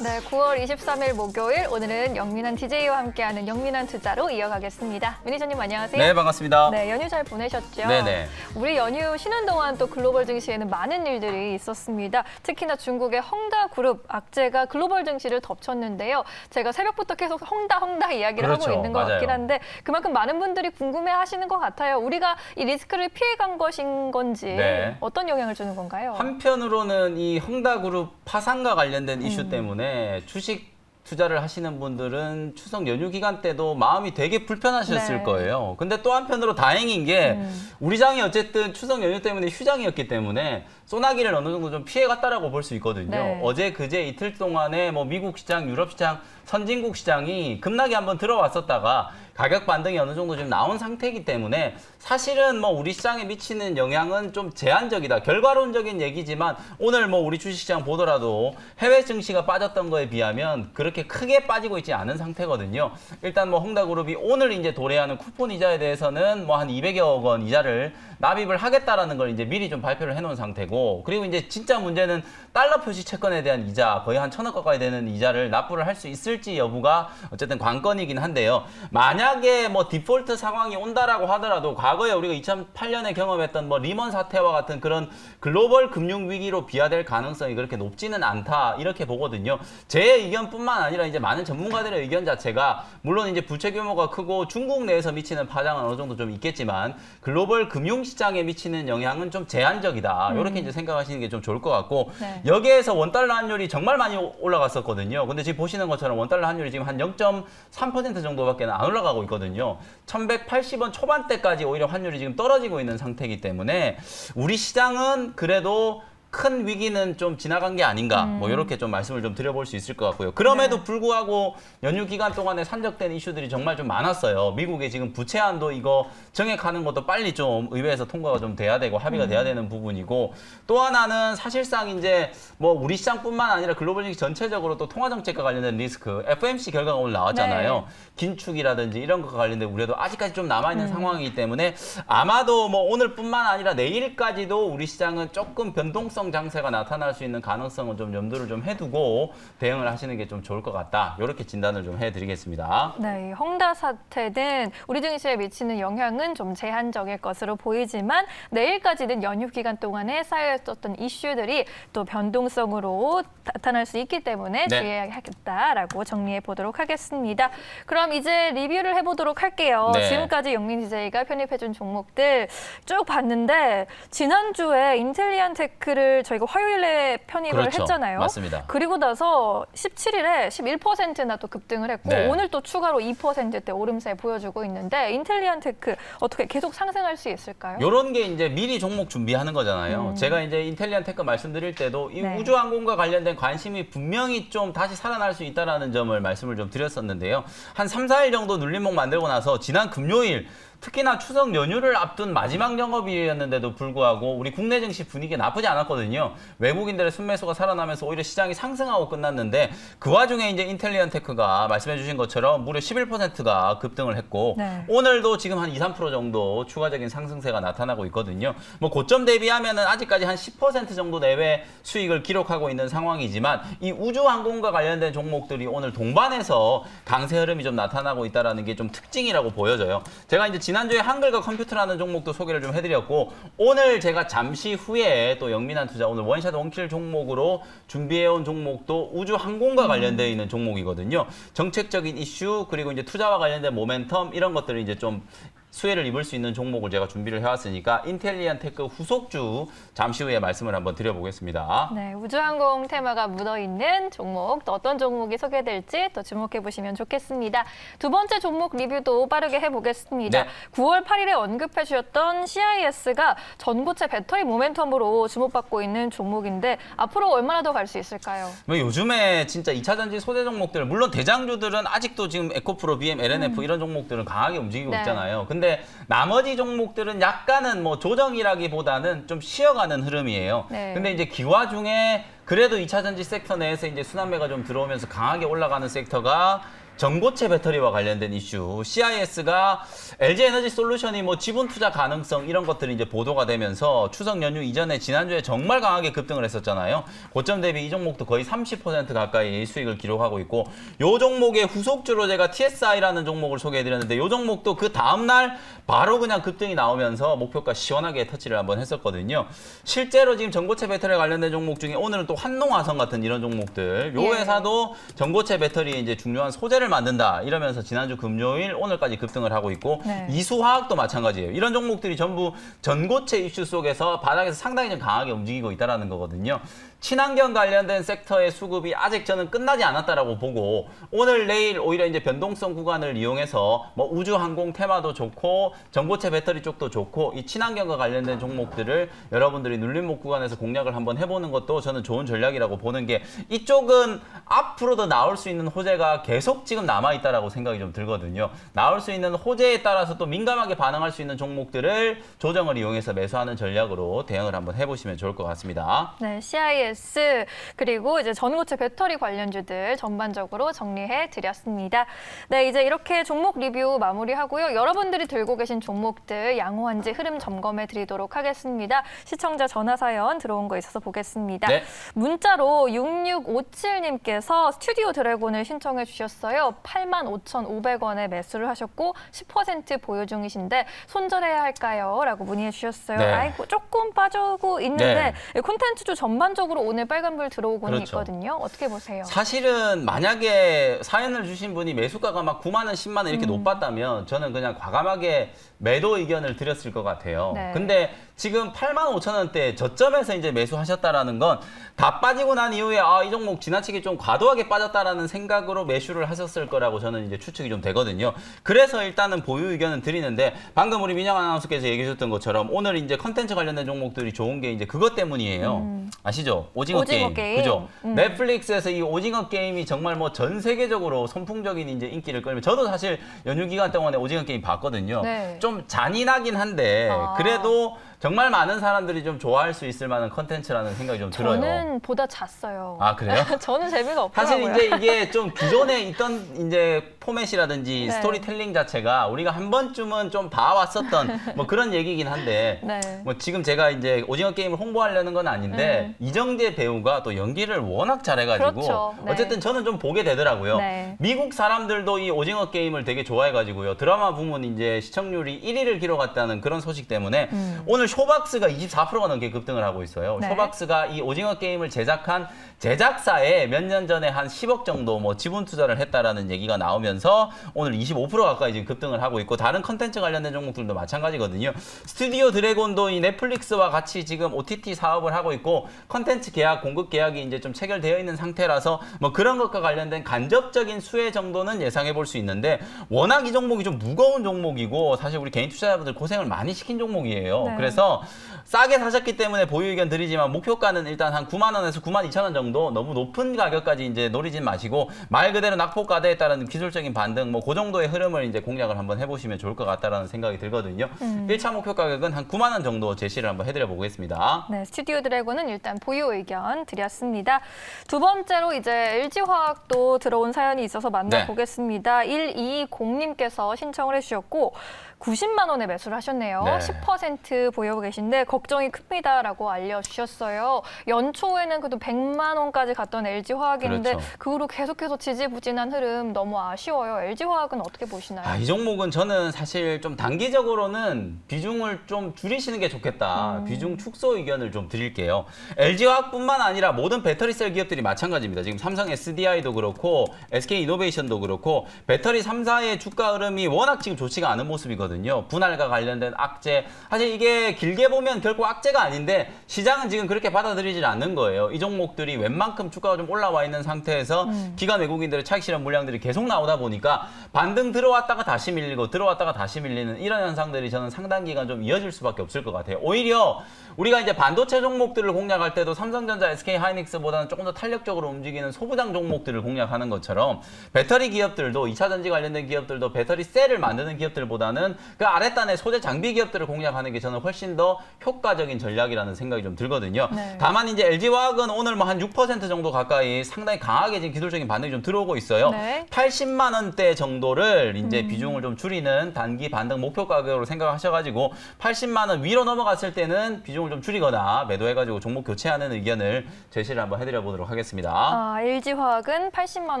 네, 9월 23일 목요일 오늘은 영민한 DJ와 함께하는 영민한 투자로 이어가겠습니다. 매니저님 안녕하세요. 네, 반갑습니다. 네, 연휴 잘 보내셨죠? 네네. 우리 연휴 쉬는 동안 또 글로벌 증시에는 많은 일들이 있었습니다. 특히나 중국의 헝다그룹 악재가 글로벌 증시를 덮쳤는데요. 제가 새벽부터 계속 헝다 이야기를 그렇죠, 하고 있는 것 맞아요. 같긴 한데 그만큼 많은 분들이 궁금해하시는 것 같아요. 우리가 이 리스크를 피해간 것인 건지 네. 어떤 영향을 주는 건가요? 한편으로는 이 헝다그룹 파산과 관련된 이슈 때문에 주식 투자를 하시는 분들은 추석 연휴 기간 때도 마음이 되게 불편하셨을 네. 거예요. 근데 또 한편으로 다행인 게 우리 장이 어쨌든 추석 연휴 때문에 휴장이었기 때문에 소나기를 어느 정도 좀 피해갔다라고 볼 수 있거든요. 네. 어제 그제 이틀 동안에 뭐 미국 시장, 유럽 시장, 선진국 시장이 급락이 한번 들어왔었다가 가격 반등이 어느 정도 좀 나온 상태이기 때문에 사실은 뭐 우리 시장에 미치는 영향은 좀 제한적이다. 결과론적인 얘기지만 오늘 뭐 우리 주식시장 보더라도 해외 증시가 빠졌던 거에 비하면 그렇게 크게 빠지고 있지 않은 상태거든요. 일단 뭐 헝다그룹이 오늘 이제 도래하는 쿠폰 이자에 대해서는 뭐 한 200여억 원 이자를 납입을 하겠다라는 걸 이제 미리 좀 발표를 해놓은 상태고, 그리고 이제 진짜 문제는 달러 표시 채권에 대한 이자 거의 한 1,000억 가까이 되는 이자를 납부를 할 수 있을지 여부가 어쨌든 관건이긴 한데요. 만약에 뭐 디폴트 상황이 온다라고 하더라도 과거에 우리가 2008년에 경험했던 뭐 리먼 사태와 같은 그런 글로벌 금융 위기로 비화될 가능성이 그렇게 높지는 않다 이렇게 보거든요. 제 의견뿐만 아니라 이제 많은 전문가들의 의견 자체가 물론 이제 부채 규모가 크고 중국 내에서 미치는 파장은 어느 정도 좀 있겠지만 글로벌 금융 시장에 미치는 영향은 좀 제한적이다. 이렇게 이제 생각하시는 게 좀 좋을 것 같고, 네. 여기에서 원달러 환율이 정말 많이 올라갔었거든요. 근데 지금 보시는 것처럼 원달러 환율이 지금 한 0.3% 정도밖에 안 올라가고 있거든요. 1180원 초반대까지 오히려 환율이 지금 떨어지고 있는 상태이기 때문에 우리 시장은 그래도 큰 위기는 좀 지나간 게 아닌가, 뭐 이렇게 좀 말씀을 좀 드려볼 수 있을 것 같고요. 그럼에도 네. 불구하고 연휴 기간 동안에 산적된 이슈들이 정말 좀 많았어요. 미국의 지금 부채안도 이거 정액하는 것도 빨리 좀 의회에서 통과가 좀 돼야 되고 합의가 돼야 되는 부분이고, 또 하나는 사실상 이제 뭐 우리 시장뿐만 아니라 글로벌 증시 전체적으로 또 통화 정책과 관련된 리스크, FOMC 결과가 오늘 나왔잖아요. 네. 긴축이라든지 이런 것과 관련된 우려도 아직까지 좀 남아있는 상황이기 때문에 아마도 뭐 오늘뿐만 아니라 내일까지도 우리 시장은 조금 변동성 장세가 나타날 수 있는 가능성을 좀 염두를 좀 해두고 대응을 하시는 게 좀 좋을 것 같다. 이렇게 진단을 좀 해드리겠습니다. 네, 이 헝다 사태는 우리 증시에 미치는 영향은 좀 제한적일 것으로 보이지만 내일까지는 연휴 기간 동안에 쌓여있었던 이슈들이 또 변동성으로 나타날 수 있기 때문에 네. 주의해야겠다라고 정리해 보도록 하겠습니다. 그럼 이제 리뷰를 해보도록 할게요. 네. 지금까지 영민 DJ가 편입해준 종목들 쭉 봤는데 지난주에 인텔리안테크를 저희가 화요일에 편입을 그렇죠. 했잖아요. 맞습니다. 그리고 나서 17일에 11%나 또 급등을 했고 네. 오늘 또 추가로 2%대 오름세 보여주고 있는데 인텔리안테크 어떻게 계속 상승할 수 있을까요? 이런 게 이제 미리 종목 준비하는 거잖아요. 제가 이제 인텔리안테크 말씀드릴 때도 이 네. 우주항공과 관련된 관심이 분명히 좀 다시 살아날 수 있다라는 점을 말씀을 좀 드렸었는데요. 한 3, 4일 정도 눌림목 만들고 나서 지난 금요일 특히나 추석 연휴를 앞둔 마지막 영업일이었는데도 불구하고 우리 국내 증시 분위기 나쁘지 않았거든요. 외국인들의 순매수가 살아나면서 오히려 시장이 상승하고 끝났는데 그 와중에 이제 인텔리안테크가 말씀해 주신 것처럼 무려 11%가 급등을 했고 네. 오늘도 지금 한 2, 3% 정도 추가적인 상승세가 나타나고 있거든요. 뭐 고점 대비하면은 아직까지 한 10% 정도 내외 수익을 기록하고 있는 상황이지만 이 우주항공과 관련된 종목들이 오늘 동반해서 강세 흐름이 좀 나타나고 있다는 게 좀 특징이라고 보여져요. 제가 이제 지난주에 한글과 컴퓨터라는 종목도 소개를 좀 해드렸고 오늘 제가 잠시 후에 또 영민한 투자 오늘 원샷 원킬 종목으로 준비해온 종목도 우주항공과 관련되어 있는 종목이거든요. 정책적인 이슈 그리고 이제 투자와 관련된 모멘텀 이런 것들을 이제 좀 수혜를 입을 수 있는 종목을 제가 준비를 해왔으니까 인텔리안테크 후속주 잠시 후에 말씀을 한번 드려보겠습니다. 네, 우주항공 테마가 묻어있는 종목, 또 어떤 종목이 소개될지 또 주목해보시면 좋겠습니다. 두 번째 종목 리뷰도 빠르게 해보겠습니다. 네. 9월 8일에 언급해 주셨던 CIS가 전고체 배터리 모멘텀으로 주목받고 있는 종목인데 앞으로 얼마나 더 갈 수 있을까요? 뭐 요즘에 진짜 2차 전지 소재 종목들 물론 대장주들은 아직도 지금 에코프로, BM, LNF 이런 종목들은 강하게 움직이고 네. 있잖아요. 근데 나머지 종목들은 약간은 뭐 조정이라기보다는 좀 쉬어가는 흐름이에요. 네. 근데 이제 기와 중에 그래도 2차 전지 섹터 내에서 이제 순환매가 좀 들어오면서 강하게 올라가는 섹터가 전고체 배터리와 관련된 이슈, CIS가 LG 에너지 솔루션이 뭐 지분 투자 가능성 이런 것들이 이제 보도가 되면서 추석 연휴 이전에 지난주에 정말 강하게 급등을 했었잖아요. 고점 대비 이 종목도 거의 30% 가까이 수익을 기록하고 있고, 요 종목의 후속주로 제가 TSI라는 종목을 소개해드렸는데, 요 종목도 그 다음날 바로 그냥 급등이 나오면서 목표가 시원하게 터치를 한번 했었거든요. 실제로 지금 전고체 배터리에 관련된 종목 중에 오늘은 또 한농화성 같은 이런 종목들, 요 회사도 전고체 배터리에 이제 중요한 소재를 만든다 이러면서 지난주 금요일 오늘까지 급등을 하고 있고, 이수화학도 마찬가지예요. 이런 종목들이 전부 전고체 이슈 속에서 바닥에서 상당히 좀 강하게 움직이고 있다는 거거든요. 친환경 관련된 섹터의 수급이 아직 저는 끝나지 않았다라고 보고, 오늘 내일 오히려 이제 변동성 구간을 이용해서 뭐 우주 항공 테마도 좋고 전고체 배터리 쪽도 좋고, 이 친환경과 관련된 종목들을 여러분들이 눌림목 구간에서 공략을 한번 해보는 것도 저는 좋은 전략이라고 보는 게, 이쪽은 앞으로도 나올 수 있는 호재가 계속 지금 남아있다라고 생각이 좀 들거든요. 나올 수 있는 호재에 따라서 또 민감하게 반응할 수 있는 종목들을 조정을 이용해서 매수하는 전략으로 대응을 한번 해보시면 좋을 것 같습니다. 네, CIS 그리고 이제 전고체 배터리 관련주들 전반적으로 정리해 드렸습니다. 네, 이제 이렇게 종목 리뷰 마무리하고요. 여러분들이 들고 계신 종목들 양호한지 흐름 점검해 드리도록 하겠습니다. 시청자 전화 사연 들어온 거 있어서 보겠습니다. 네. 문자로 6657님께서 스튜디오 드래곤을 신청해 주셨어요. 85,500원에 매수를 하셨고 10% 보유 중이신데 손절해야 할까요? 라고 문의해 주셨어요. 네. 아이고, 조금 빠지고 있는데 콘텐츠주 전반적으로 오늘 빨간불 들어오고는 그렇죠. 있거든요. 어떻게 보세요? 사실은 만약에 사연을 주신 분이 매수가가 막 9만 원, 10만 원 이렇게 높았다면 저는 그냥 과감하게 매도 의견을 드렸을 것 같아요. 네. 근데 지금 8만 5천 원대 저점에서 이제 매수하셨다라는 건 다 빠지고 난 이후에 이 종목 지나치게 좀 과도하게 빠졌다라는 생각으로 매수를 하셨을 거라고 저는 이제 추측이 좀 되거든요. 그래서 일단은 보유 의견은 드리는데, 방금 우리 민영 아나운서께서 얘기해 주셨던 것처럼 오늘 이제 컨텐츠 관련된 종목들이 좋은 게 이제 그것 때문이에요. 아시죠? 오징어 게임. 그죠? 넷플릭스에서 이 오징어 게임이 정말 뭐 전 세계적으로 선풍적인 이제 인기를 끌면, 저도 사실 연휴 기간 동안에 오징어 게임 봤거든요. 네. 좀 잔인하긴 한데 그래도 정말 많은 사람들이 좀 좋아할 수 있을 만한 컨텐츠라는 생각이 좀 들어요. 저는 보다 잤어요. 아, 그래요? 저는 재미가 사실 없더라고요. 이제 이게 좀 기존에 있던 이제 포맷이라든지 네. 스토리텔링 자체가 우리가 한 번쯤은 좀 봐왔었던 뭐 그런 얘기긴 한데, 네. 뭐 지금 제가 이제 오징어 게임을 홍보하려는 건 아닌데 이정재 배우가 또 연기를 워낙 잘해가지고 그렇죠. 네. 어쨌든 저는 좀 보게 되더라고요. 네. 미국 사람들도 이 오징어 게임을 되게 좋아해가지고요. 드라마 부문 이제 시청률이 1위를 기록했다는 그런 소식 때문에 오늘 쇼박스가 24%가 넘게 급등을 하고 있어요. 네. 쇼박스가 이 오징어 게임을 제작한 제작사에 몇 년 전에 한 10억 정도 뭐 지분 투자를 했다라는 얘기가 나오면서 오늘 25% 가까이 지금 급등을 하고 있고, 다른 컨텐츠 관련된 종목들도 마찬가지거든요. 스튜디오 드래곤도 이 넷플릭스와 같이 지금 OTT 사업을 하고 있고, 컨텐츠 계약, 공급 계약이 이제 좀 체결되어 있는 상태라서 뭐 그런 것과 관련된 간접적인 수혜 정도는 예상해 볼 수 있는데, 워낙 이 종목이 좀 무거운 종목이고 사실 우리 개인 투자자분들 고생을 많이 시킨 종목이에요. 네. 그래서 싸게 사셨기 때문에 보유 의견 드리지만, 목표가는 일단 한 9만 원에서 9만 2천 원 정도, 너무 높은 가격까지 이제 노리진 마시고 말 그대로 낙폭과대에 따른 기술적인 반등, 뭐 그 정도의 흐름을 이제 공략을 한번 해보시면 좋을 것 같다라는 생각이 들거든요. 1차 목표 가격은 한 9만 원 정도 제시를 한번 해드려 보겠습니다. 네, 스튜디오 드래곤은 일단 보유 의견 드렸습니다. 두 번째로 이제 LG화학도 들어온 사연이 있어서 만나보겠습니다. 1220님께서 신청을 해주셨고 90만 원에 매수를 하셨네요. 네. 10% 보유하고 계신데 걱정이 큽니다라고 알려주셨어요. 연초에는 그래도 100만 원까지 갔던 LG화학인데 그렇죠. 그 후로 계속해서 지지부진한 흐름 너무 아쉬워요. LG화학은 어떻게 보시나요? 이 종목은 저는 사실 좀 단기적으로는 비중을 좀 줄이시는 게 좋겠다. 비중 축소 의견을 좀 드릴게요. LG화학뿐만 아니라 모든 배터리셀 기업들이 마찬가지입니다. 지금 삼성 SDI도 그렇고 SK이노베이션도 그렇고 배터리 3사의 주가 흐름이 워낙 지금 좋지가 않은 모습이거든요. 분할과 관련된 악재. 사실 이게 길게 보면 결코 악재가 아닌데 시장은 지금 그렇게 받아들이질 않는 거예요. 이 종목들이 웬만큼 주가가 좀 올라와 있는 상태에서 기관 외국인들의 차익 실현 물량들이 계속 나오다 보니까 반등 들어왔다가 다시 밀리고 들어왔다가 다시 밀리는 이런 현상들이 저는 상당 기간 좀 이어질 수밖에 없을 것 같아요. 오히려 우리가 이제 반도체 종목들을 공략할 때도 삼성전자, SK하이닉스보다는 조금 더 탄력적으로 움직이는 소부장 종목들을 공략하는 것처럼 배터리 기업들도 2차 전지 관련된 기업들도 배터리 셀을 만드는 기업들보다는 그 아랫단의 소재 장비 기업들을 공략하는 게 저는 훨씬 더 효과적인 전략이라는 생각이 좀 들거든요. 네. 다만 이제 LG화학은 오늘 뭐 한 6% 정도 가까이 상당히 강하게 지금 기술적인 반등이 좀 들어오고 있어요. 네. 80만 원대 정도를 이제 비중을 좀 줄이는 단기 반등 목표 가격으로 생각하셔가지고 80만 원 위로 넘어갔을 때는 비중을 좀 줄이거나 매도해가지고 종목 교체하는 의견을 제시를 한번 해드려 보도록 하겠습니다. LG화학은 80만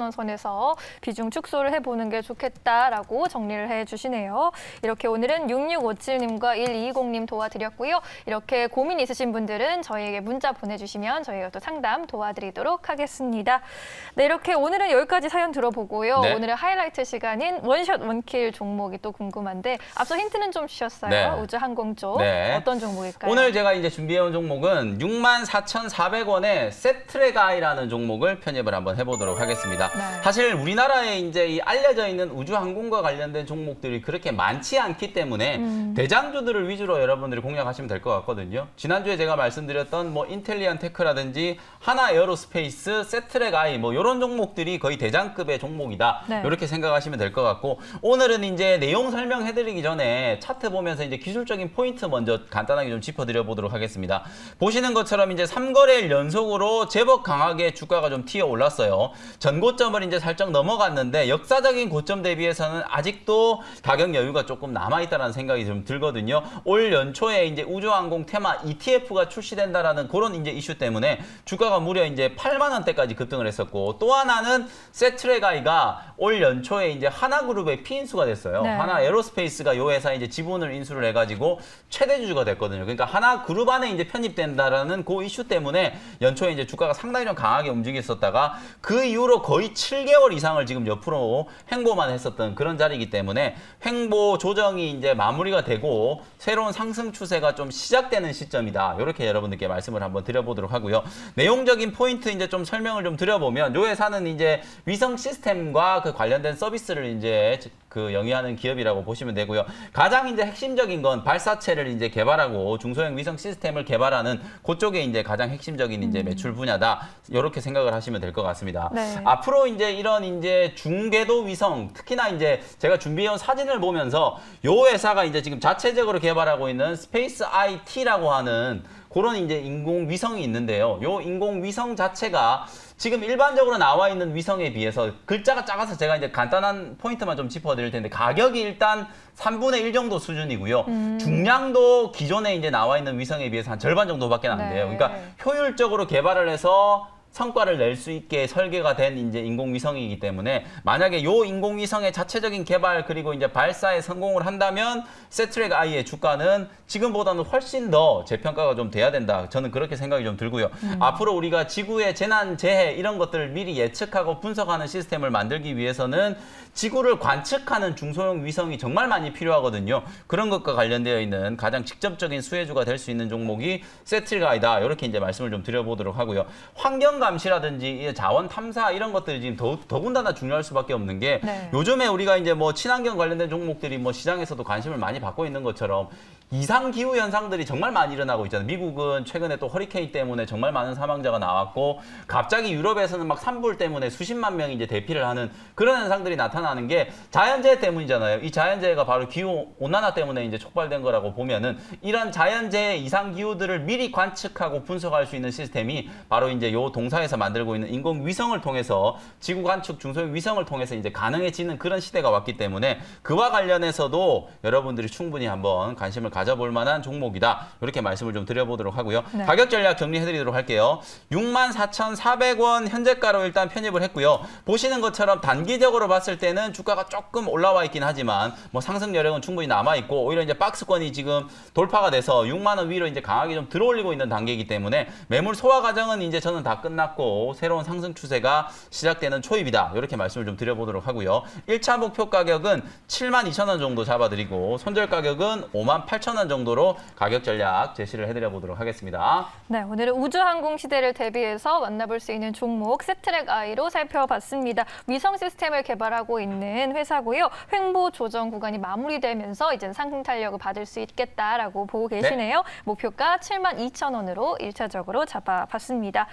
원 선에서 비중 축소를 해보는 게 좋겠다라고 정리를 해주시네요. 이렇게 오늘은 6657님과 1220님 도와드렸고요. 이렇게 고민 있으신 분들은 저희에게 문자 보내주시면 저희가 또 상담 도와드리도록 하겠습니다. 네, 이렇게 오늘은 여기까지 사연 들어보고요. 네. 오늘의 하이라이트 시간인 원샷 원킬 종목이 또 궁금한데 앞서 힌트는 좀 주셨어요. 네. 우주항공 쪽 네. 어떤 종목일까요? 오늘 제가 이제 준비해온 종목은 64,400원의 세트레가이라는 종목을 편입을 한번 해보도록 하겠습니다. 네. 사실 우리나라에 이제 이 알려져 있는 우주항공과 관련된 종목들이 그렇게 많지 않기 때문에 대장주들을 위주로 여러분들이 공략하시면 될 것 같거든요. 지난주에 제가 말씀드렸던 뭐 인텔리안 테크라든지 하나 에어로스페이스, 세트레가이 뭐 이런 종목들이 거의 대장급의 종목이다. 네. 이렇게 생각하시면 될 것 같고 오늘은 이제 내용 설명해드리기 전에 차트 보면서 이제 기술적인 포인트 먼저 간단하게 좀 짚어드려 보도록 하겠습니다. 보시는 것처럼 이제 3거래일 연속으로 제법 강하게 주가가 좀 튀어 올랐어요. 전고점을 이제 살짝 넘어갔는데 역사적인 고점 대비해서는 아직도 가격 여유가 조금 남아있다는 생각이 좀 들거든요. 올 연초에 이제 우주항공 테마 ETF가 출시된다라는 그런 이제 이슈 때문에 주가가 무려 이제 8만 원대까지 급등을 했었고 또 하나는 세트레가이가 올 연초에 이제 하나그룹의 피인수가 됐어요. 네. 하나 에어로스페이스가 요 회사에 이제 지분을 인수를 해가지고 최대 주주가 됐거든요. 그러니까 하나그룹 안에 이제 편입된다라는 그 이슈 때문에 연초에 이제 주가가 상당히 좀 강하게 움직였었다가 그 이후로 거의 7개월 이상을 지금 옆으로 횡보만 했었던 그런 자리이기 때문에 횡보 조정이 이제 마무리가 되고 새로운 상승 추세가 좀 시작되는 시점이다. 이렇게 여러분들께 말씀을 한번 드려보도록 하고요. 내용적인 포인트 이제 좀 설명을 좀 드려보면 요 회사는 이제 위성 시스템과 그 관련된 서비스를 이제 그 영위하는 기업이라고 보시면 되고요. 가장 이제 핵심적인 건 발사체를 이제 개발하고 중소형 위성 시스템을 개발하는 그쪽에 이제 가장 핵심적인 이제 매출 분야다. 이렇게 생각을 하시면 될 것 같습니다. 네. 앞으로 이제 이런 이제 중궤도 위성, 특히나 이제 제가 준비해온 사진을 보면서 요 회사가 이제 지금 자체적으로 개발하고 있는 스페이스 IT라고 하는 그런 이제 인공위성이 있는데요. 요 인공위성 자체가 지금 일반적으로 나와 있는 위성에 비해서 글자가 작아서 제가 이제 간단한 포인트만 좀 짚어드릴 텐데 가격이 일단 3분의 1 정도 수준이고요. 중량도 기존에 이제 나와 있는 위성에 비해서 한 절반 정도밖에 안 돼요. 네. 그러니까 효율적으로 개발을 해서 성과를 낼 수 있게 설계가 된 이제 인공위성이기 때문에 만약에 요 인공위성의 자체적인 개발 그리고 이제 발사에 성공을 한다면 세트랙 I의 주가는 지금보다는 훨씬 더 재평가가 좀 돼야 된다. 저는 그렇게 생각이 좀 들고요. 앞으로 우리가 지구의 재난, 재해 이런 것들을 미리 예측하고 분석하는 시스템을 만들기 위해서는 지구를 관측하는 중소형 위성이 정말 많이 필요하거든요. 그런 것과 관련되어 있는 가장 직접적인 수혜주가 될 수 있는 종목이 세트랙 I다. 이렇게 이제 말씀을 좀 드려보도록 하고요. 환경 감시라든지 자원 탐사 이런 것들이 지금 더군다나 중요할 수밖에 없는 게 네. 요즘에 우리가 이제 뭐 친환경 관련된 종목들이 뭐 시장에서도 관심을 많이 받고 있는 것처럼 이상 기후 현상들이 정말 많이 일어나고 있잖아요. 미국은 최근에 또 허리케인 때문에 정말 많은 사망자가 나왔고 갑자기 유럽에서는 막 산불 때문에 수십만 명이 이제 대피를 하는 그런 현상들이 나타나는 게 자연재해 때문이잖아요. 이 자연재해가 바로 기후 온난화 때문에 이제 촉발된 거라고 보면은 이런 자연재해 이상 기후들을 미리 관측하고 분석할 수 있는 시스템이 바로 이제 요 동사에서 만들고 있는 인공위성을 통해서 지구 관측 중소형 위성을 통해서 이제 가능해지는 그런 시대가 왔기 때문에 그와 관련해서도 여러분들이 충분히 한번 관심을 가져볼 만한 종목이다. 이렇게 말씀을 좀 드려보도록 하고요. 네. 가격 전략 정리해드리도록 할게요. 64,400원 현재가로 일단 편입을 했고요. 보시는 것처럼 단기적으로 봤을 때는 주가가 조금 올라와 있긴 하지만 뭐 상승 여력은 충분히 남아있고 오히려 이제 박스권이 지금 돌파가 돼서 6만 원 위로 이제 강하게 좀 들어올리고 있는 단계이기 때문에 매물 소화 과정은 이제 저는 다 끝났고 새로운 상승 추세가 시작되는 초입이다. 이렇게 말씀을 좀 드려보도록 하고요. 1차 목표 가격은 72,000원 정도 잡아드리고 손절 가격은 58,000원 8,000원 정도로 가격 전략 제시를 해드려 보도록 하겠습니다. 네, 오늘은 우주항공 시대를 대비해서 만나볼 수 있는 종목 세트랙 I로 살펴봤습니다. 위성 시스템을 개발하고 있는 회사고요. 횡보 조정 구간이 마무리되면서 이제 상승 탄력을 받을 수 있겠다라고 보고 계시네요. 목표가 72,000원으로 1차적으로 잡아봤습니다.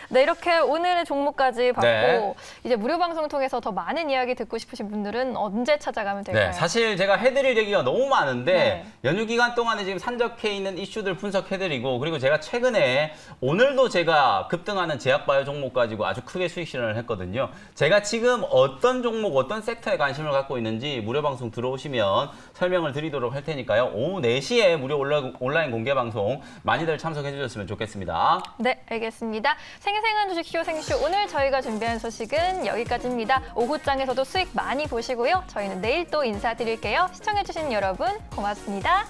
네, 이렇게 오늘의 종목까지 봤고 네. 이제 무료 방송 통해서 더 많은 이야기 듣고 싶으신 분들은 언제 찾아가면 될까요? 네, 사실 제가 해드릴 얘기가 너무 많은데 네. 연휴 기간 동안에 지금 산적해 있는 이슈들 분석해드리고 그리고 제가 최근에 오늘도 제가 급등하는 제약바이오 종목 가지고 아주 크게 수익 실현을 했거든요. 제가 지금 어떤 종목, 어떤 섹터에 관심을 갖고 있는지 무료 방송 들어오시면 설명을 드리도록 할 테니까요. 오후 4시에 무료 온라인 공개 방송 많이들 참석해 주셨으면 좋겠습니다. 네, 알겠습니다. 생생한 주식쇼 생쇼 오늘 저희가 준비한 소식은 여기까지입니다. 오후장에서도 수익 많이 보시고요. 저희는 내일 또 인사드릴게요. 시청해주신 여러분 고맙습니다.